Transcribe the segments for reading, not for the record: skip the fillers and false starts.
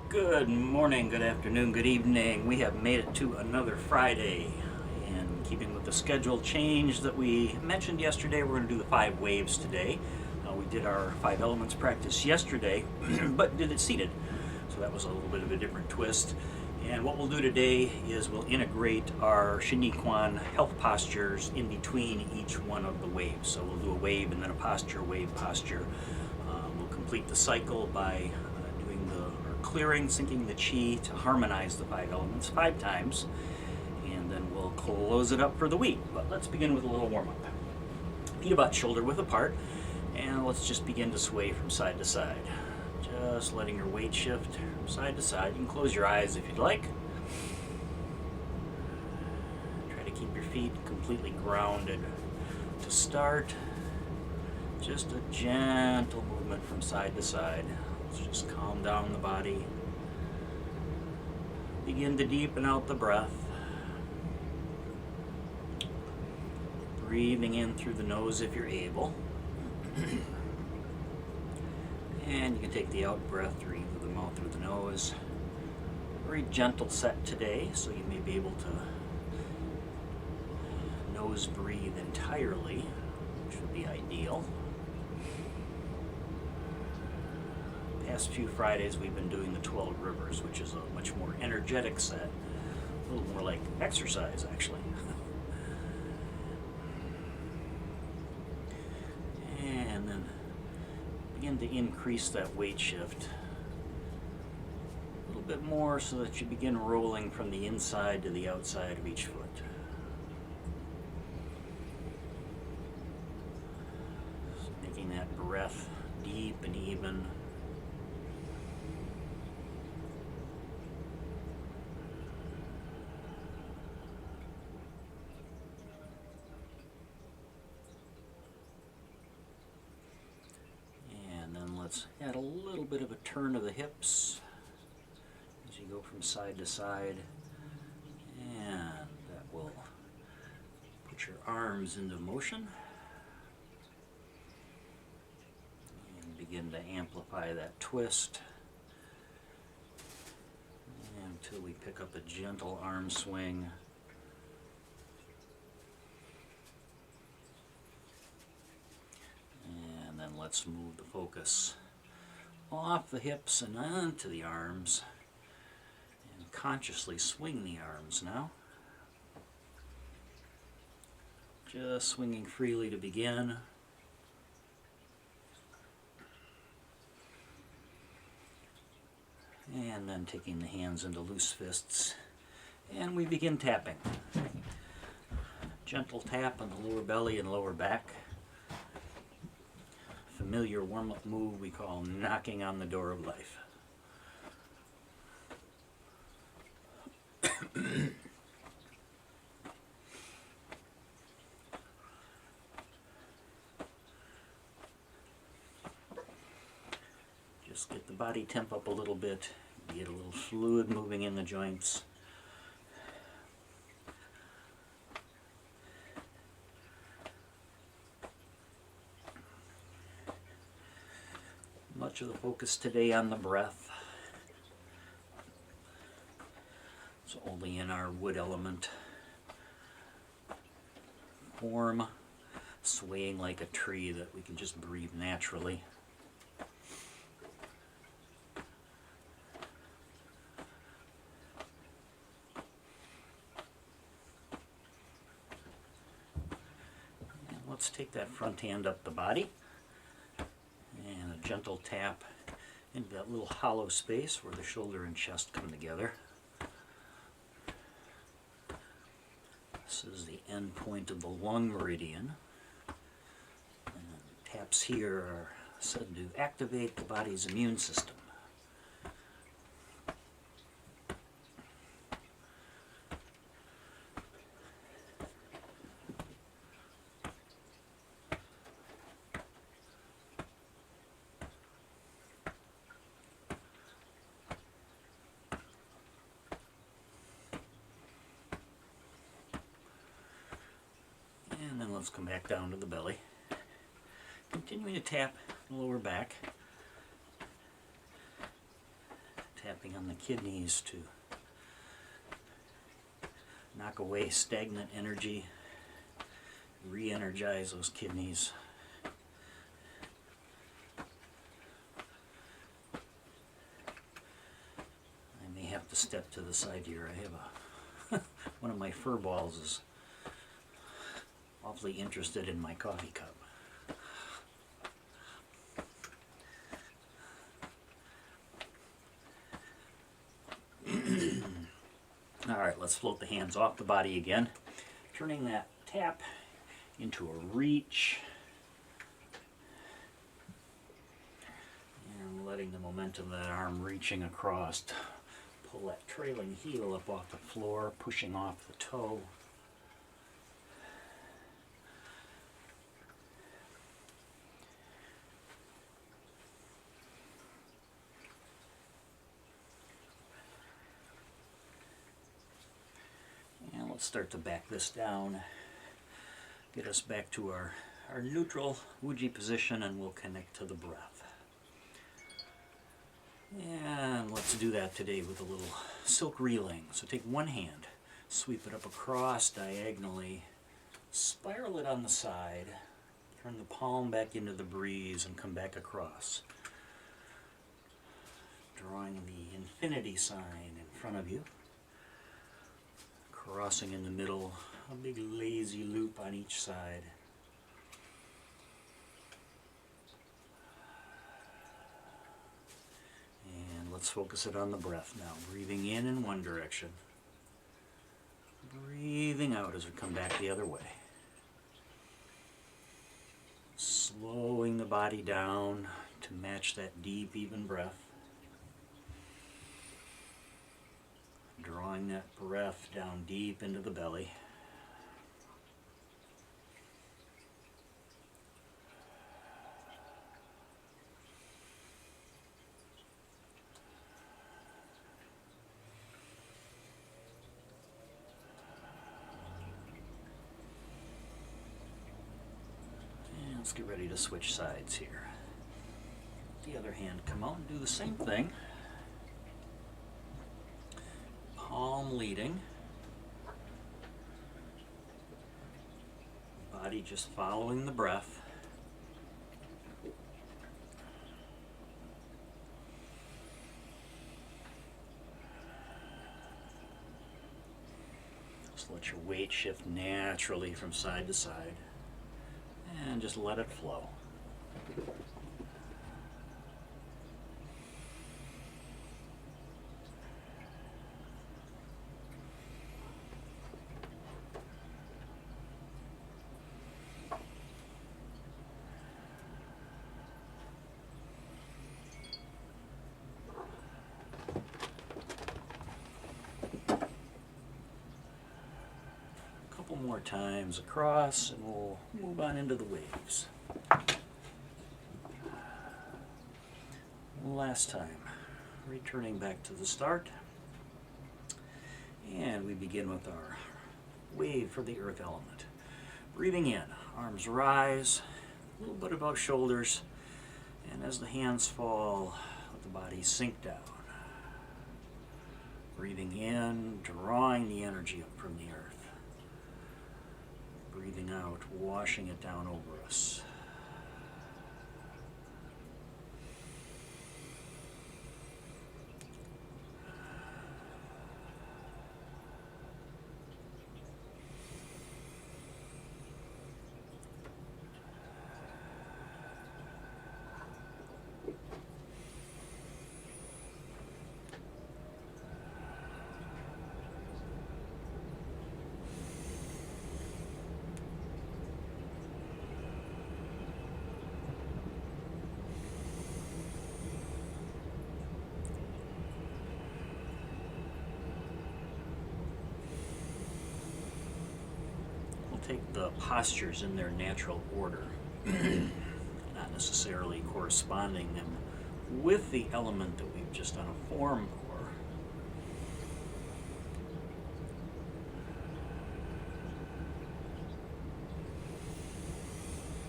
Good morning, good afternoon, good evening. We have made it to another Friday. And keeping with the schedule change that we mentioned yesterday, we're going to do the 5 waves today. We did our 5 elements practice yesterday, but did it seated. So that was a little bit of a different twist. And what we'll do today is we'll integrate our Xing Yi Quan health postures in between each one of the waves. So we'll do a wave and then a posture, wave, posture. We'll complete the cycle by doing the clearing, syncing the chi to harmonize the 5 elements 5 times, and then we'll close it up for the week. But let's begin with a little warm-up. Feet about shoulder width apart, and let's just begin to sway from side to side. Just letting your weight shift from side to side. You can close your eyes if you'd like. Try to keep your feet completely grounded. To start, just a gentle movement from side to side. Let's just calm down the body. Begin to deepen out the breath. Breathing in through the nose if you're able. And you can take the out breath through either the mouth or the nose. Very gentle set today, so you may be able to nose breathe entirely, which would be ideal. Past few Fridays we've been doing the 12 rivers, which is a much more energetic set, a little more like exercise actually. And then begin to increase that weight shift a little bit more so that you begin rolling from the inside to the outside of each foot. Just making that breath deep and even. Let's add a little bit of a turn of the hips as you go from side to side, and that will put your arms into motion and begin to amplify that twist until we pick up a gentle arm swing. Let's move the focus off the hips and onto the arms, and consciously swing the arms now. Just swinging freely to begin. And then taking the hands into loose fists, and we begin tapping. Gentle tap on the lower belly and lower back. Familiar warm-up move we call knocking on the door of life. Just get the body temp up a little bit, get a little fluid moving in the joints. Much of the focus today on the breath. It's only in our wood element form, swaying like a tree, that we can just breathe naturally. And let's take that front hand up the body. And a gentle tap into that little hollow space where the shoulder and chest come together. This is the end point of the lung meridian. And taps here are said to activate the body's immune system. And then let's come back down to the belly. Continuing to tap the lower back. Tap tapping on the kidneys to knock away stagnant energy, re-energize those kidneys. I may have to step to the side here. I have one of my fur balls is awfully interested in my coffee cup. Alright, let's float the hands off the body again, turning that tap into a reach and letting the momentum of that arm reaching across pull that trailing heel up off the floor, pushing off the toe. And let's start to back this down, get us back to our neutral Wuji position, and we'll connect to the breath. And let's do that today with a little silk reeling. So take one hand, sweep it up across diagonally, spiral it on the side, turn the palm back into the breeze and come back across. Drawing the infinity sign in front of you, crossing in the middle, a big lazy loop on each side. Let's focus it on the breath now. Breathing in one direction. Breathing out as we come back the other way. Slowing the body down to match that deep, even breath. Drawing that breath down deep into the belly. Let's get ready to switch sides here. The other hand, come out and do the same thing. Palm leading. Body just following the breath. Just let your weight shift naturally from side to side. And just let it flow. Couple more times across, and we'll move on into the waves. Last time, returning back to the start, and we begin with our wave for the earth element. Breathing in, arms rise, a little bit above shoulders, and as the hands fall, let the body sink down. Breathing in, drawing the energy up from the earth. Breathing out, washing it down over us. Take the postures in their natural order, not necessarily corresponding them with the element that we've just done a form for.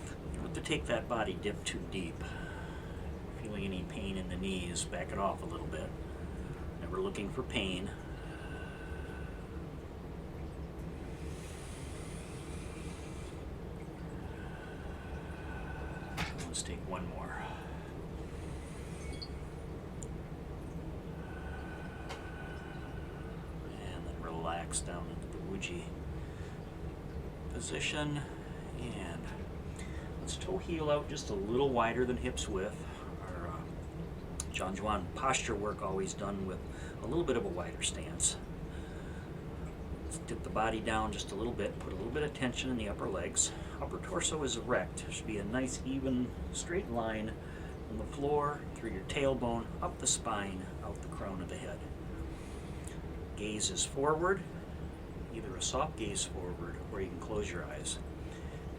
You don't have to take that body dip too deep. Feeling any pain in the knees, back it off a little bit. looking for pain. Let's take one more. And then relax down into the Wuji position. And let's toe heel out just a little wider than hips width. Our Zhangjuan posture work always done with a little bit of a wider stance. Let's dip the body down just a little bit, put a little bit of tension in the upper legs. Upper torso is erect. There should be a nice even straight line from the floor, through your tailbone, up the spine, out the crown of the head. Gaze is forward, either a soft gaze forward or you can close your eyes.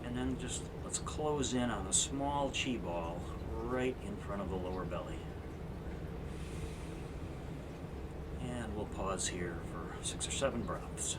And then just let's close in on a small chi ball right in front of the lower belly. And we'll pause here for 6 or 7 breaths.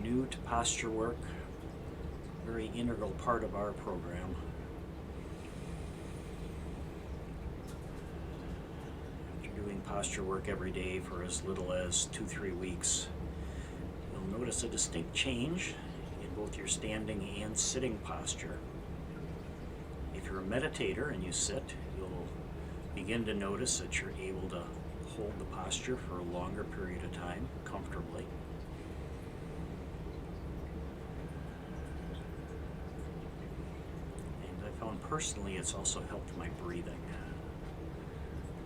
New to posture work, very integral part of our program. After doing posture work every day for as little as 2-3 weeks, you'll notice a distinct change in both your standing and sitting posture. If you're a meditator and you sit, you'll begin to notice that you're able to hold the posture for a longer period of time comfortably. Personally, it's also helped my breathing.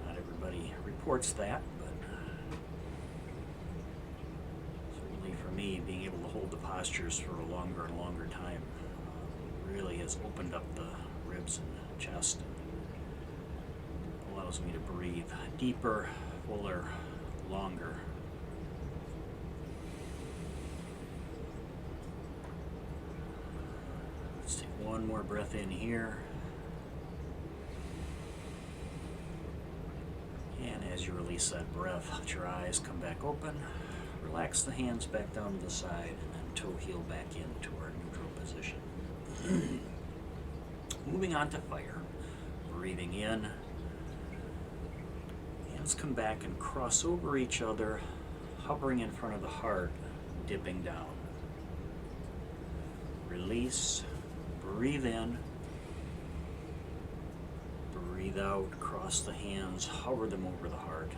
Not everybody reports that, but certainly for me, being able to hold the postures for a longer and longer time really has opened up the ribs and the chest and allows me to breathe deeper, fuller, longer. Let's take one more breath in here. And as you release that breath, let your eyes come back open. Relax the hands back down to the side and then toe heel back into our neutral position. Moving on to fire. Breathing in. Hands come back and cross over each other, hovering in front of the heart, dipping down. Release. Breathe in. Breathe out, cross the hands, hover them over the heart.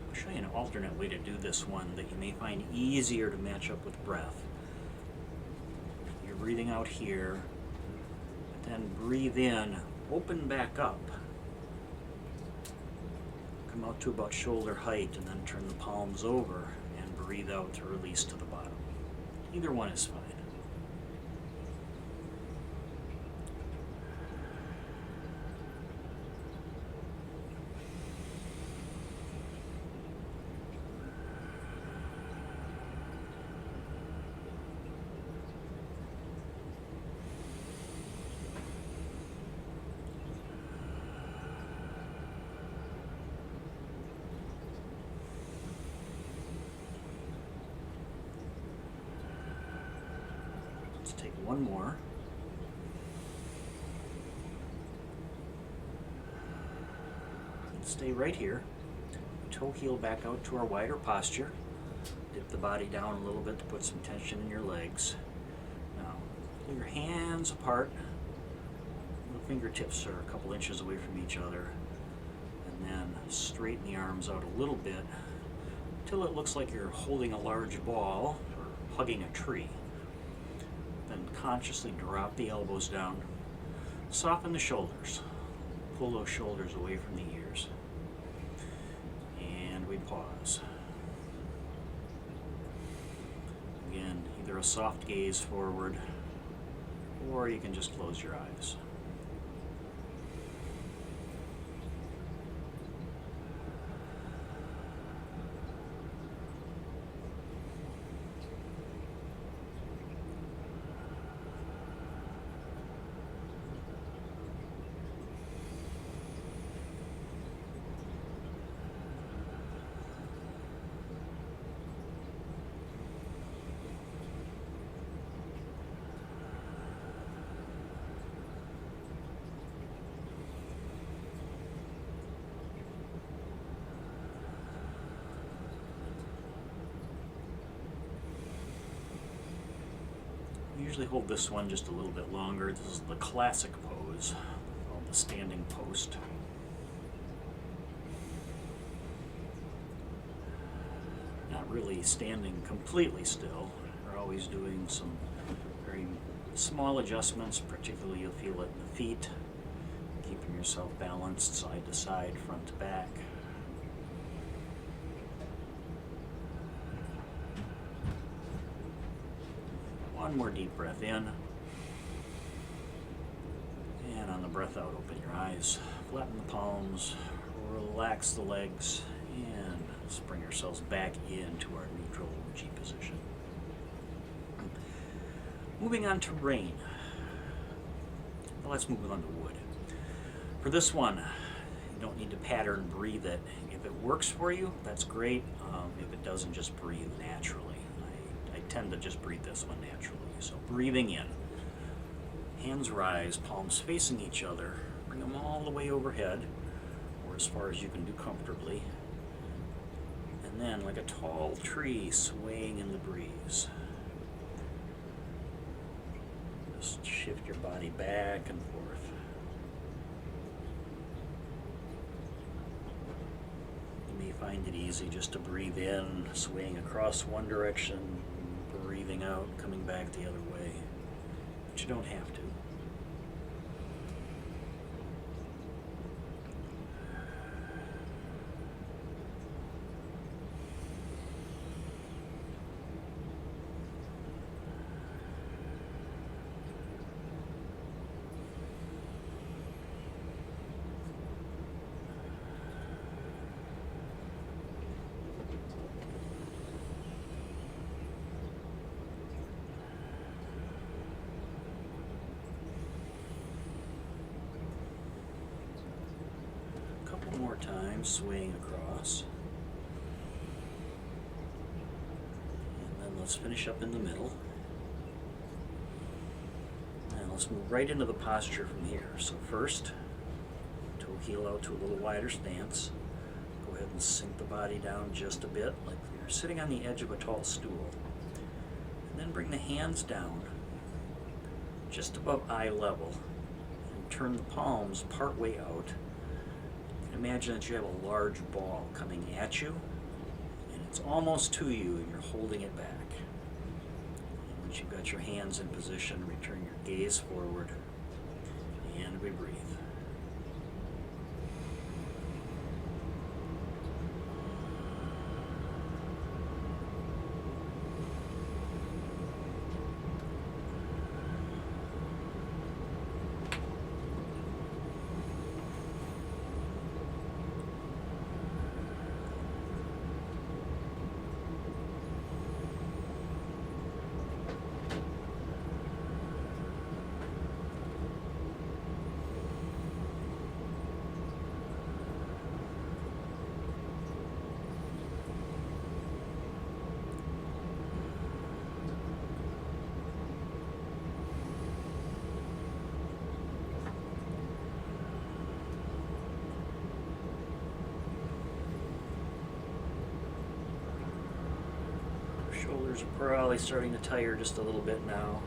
I'll show you an alternate way to do this one that you may find easier to match up with breath. Breathing out here, but then breathe in, open back up, come out to about shoulder height, and then turn the palms over and breathe out to release to the bottom. Either one is fine. Let's take one more. And stay right here. Toe heel back out to our wider posture. Dip the body down a little bit to put some tension in your legs. Now, pull your hands apart. The fingertips are a couple inches away from each other. And then straighten the arms out a little bit until it looks like you're holding a large ball or hugging a tree. Then consciously drop the elbows down. Soften the shoulders. Pull those shoulders away from the ears. And we pause. either a soft gaze forward, or you can just close your eyes. I usually hold this one just a little bit longer. This is the classic pose, called the standing post. Not really standing completely still. We're always doing some very small adjustments, particularly you'll feel it in the feet, keeping yourself balanced side to side, front to back. One more deep breath in, and on the breath out, open your eyes, flatten the palms, relax the legs, and let's bring ourselves back into our neutral G position. Moving on to rain. Well, let's move on to wood. For this one, you don't need to pattern breathe it. If it works for you, that's great. If it doesn't, just breathe naturally. I tend to just breathe this one naturally. So breathing in, hands rise, palms facing each other, bring them all the way overhead, or as far as you can do comfortably. And then, like a tall tree swaying in the breeze, just shift your body back and forth. You may find it easy just to breathe in, swaying across one direction, breathing out, coming back the other way, but you don't have to. More time, swaying across. And then let's finish up in the middle. And let's move right into the posture from here. So first, toe heel out to a little wider stance. Go ahead and sink the body down just a bit, like you're sitting on the edge of a tall stool. And then bring the hands down just above eye level and turn the palms part way out. Imagine that you have a large ball coming at you, and it's almost to you, and you're holding it back. And once you've got your hands in position, return your gaze forward, and we breathe. Shoulders are probably starting to tire just a little bit now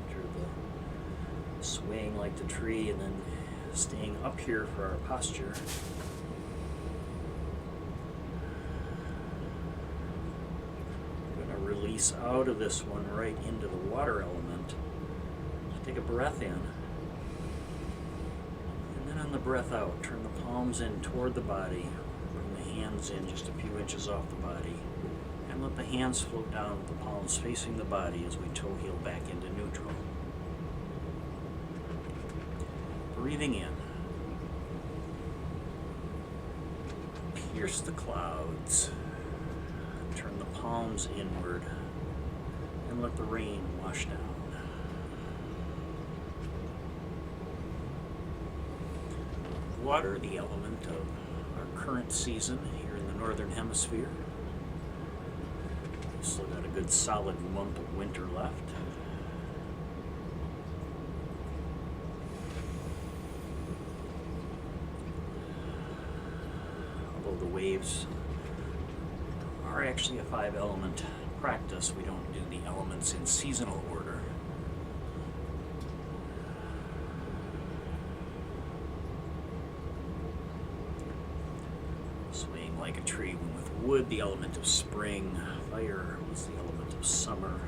after the swaying like the tree and then staying up here for our posture. We're going to release out of this one right into the water element. Just take a breath in. And then on the breath out, turn the palms in toward the body. Bring the hands in just a few inches off the body. And let the hands float down with the palms facing the body as we toe heel back into neutral. Breathing in. Pierce the clouds. Turn the palms inward and let the rain wash down. Water, the element of our current season here in the Northern Hemisphere. Still got a good solid month of winter left. Although the waves are actually a 5-element practice, we don't do the elements in seasonal order. Swaying like a tree with wood, the element of spring. Fire was the element of summer.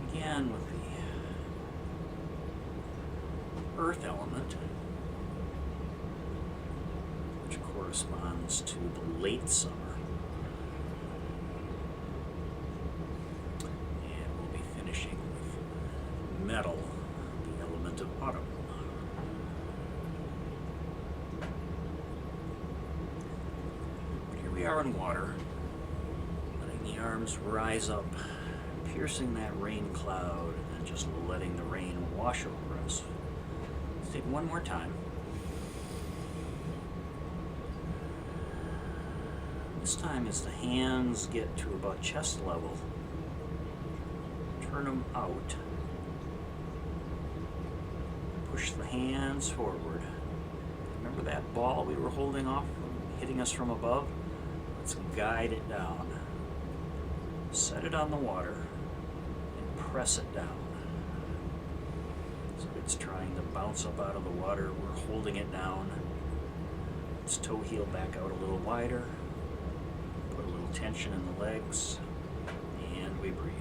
We began with the earth element, which corresponds to the late summer. And we'll be finishing with metal, the element of autumn. But here we are in water. The arms rise up, piercing that rain cloud, and just letting the rain wash over us. Let's take one more time. This time as the hands get to about chest level, turn them out. Push the hands forward. Remember that ball we were holding off from hitting us from above? Let's guide it down. Set it on the water and press it down. So it's trying to bounce up out of the water. We're holding it down. Let's toe heel back out a little wider. Put a little tension in the legs. And we breathe.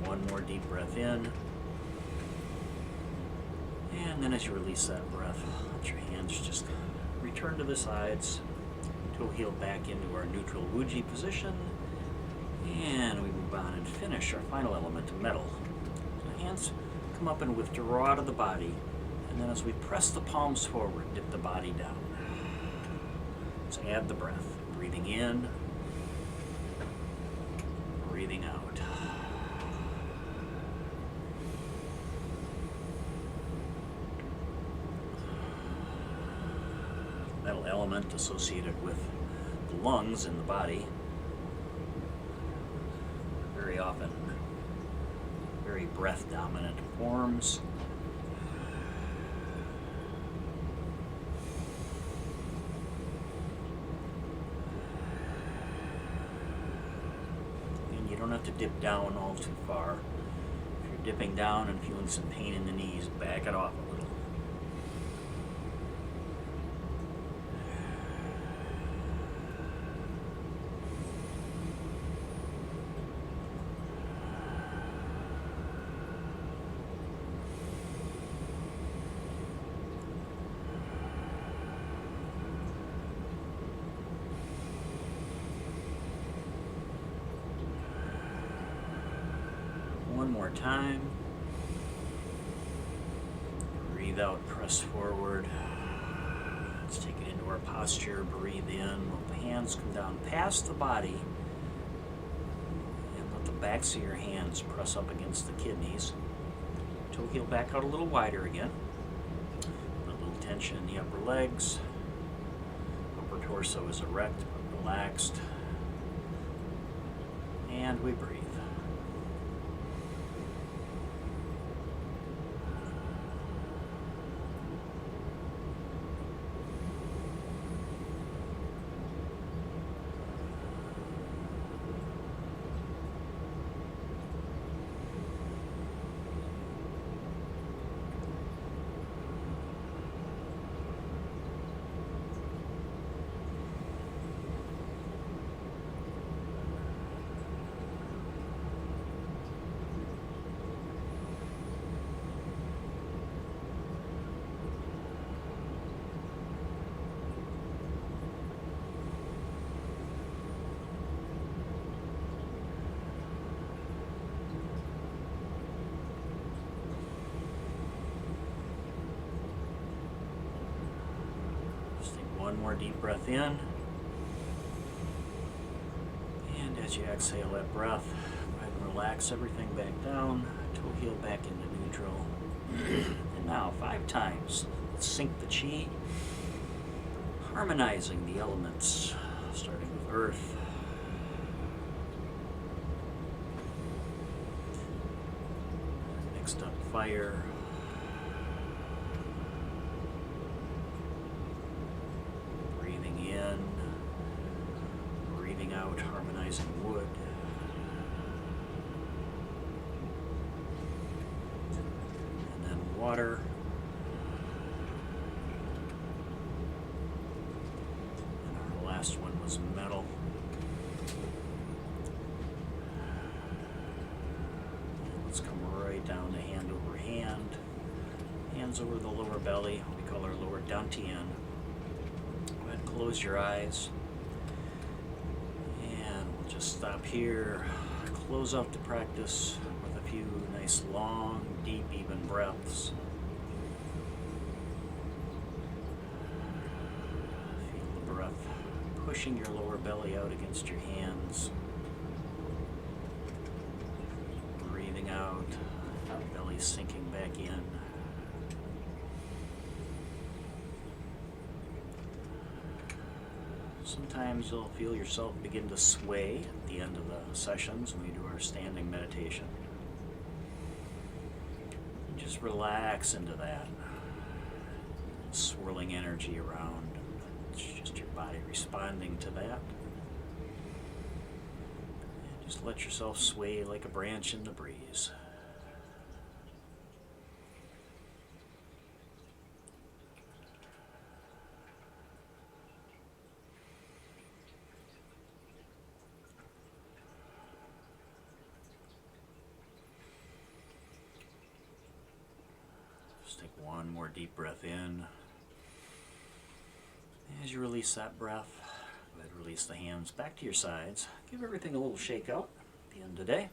One more deep breath in. And then as you release that breath, let your hands just return to the sides. Toe heel back into our neutral Wuji position. And we move on and finish our final element, metal. So hands come up and withdraw out of the body. And then as we press the palms forward, dip the body down. So add the breath. Breathing in. Breathing out. Metal element associated with the lungs in the body. Very often, very breath dominant forms. And you don't have to dip down all too far. If you're dipping down and feeling some pain in the knees, back it off a little. One more time. Breathe out, press forward. Let's take it into our posture. Breathe in. Let the hands come down past the body. And let the backs of your hands press up against the kidneys. Toe heel back out a little wider again. A little tension in the upper legs. Upper torso is erect but relaxed. And we breathe. one more deep breath in. And as you exhale that breath, go ahead and relax everything back down, toe heel back into neutral. And now 5 times. Let's sync the chi, harmonizing the elements, starting with earth. Next up, fire. Breathing in, breathing out, harmonizing wood. And then water. And our last one was metal. Let's come right down to hand over hand. Hands over the lower belly, what we call our lower dantian. Go ahead and close your eyes. And we'll just stop here. Close out the practice with a few nice, long, deep, even breaths. Feel the breath pushing your lower belly out against your hands. Breathing out, belly sinking back in. Sometimes you'll feel yourself begin to sway at the end of the sessions when we do our standing meditation. Just relax into that swirling energy around. It's just your body responding to that. And just let yourself sway like a branch in the breeze. Just take one more deep breath in. As you release that breath, go ahead and release the hands back to your sides. Give everything a little shake out at the end of the day.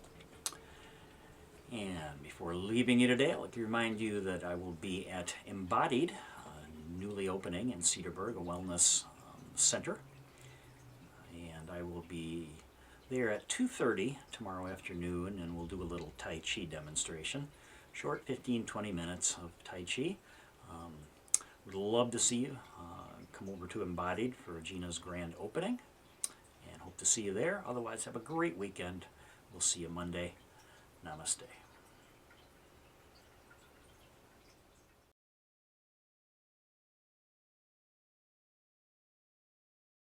And before leaving you today, I'd like to remind you that I will be at Embodied, newly opening in Cedarburg, a wellness center. And I will be there at 2:30 tomorrow afternoon, and we'll do a little Tai Chi demonstration. Short 15-20 minutes of Tai Chi. Would love to see you. Come over to Embodied for Gina's grand opening, and hope to see you there. Otherwise, have a great weekend. We'll see you Monday. Namaste.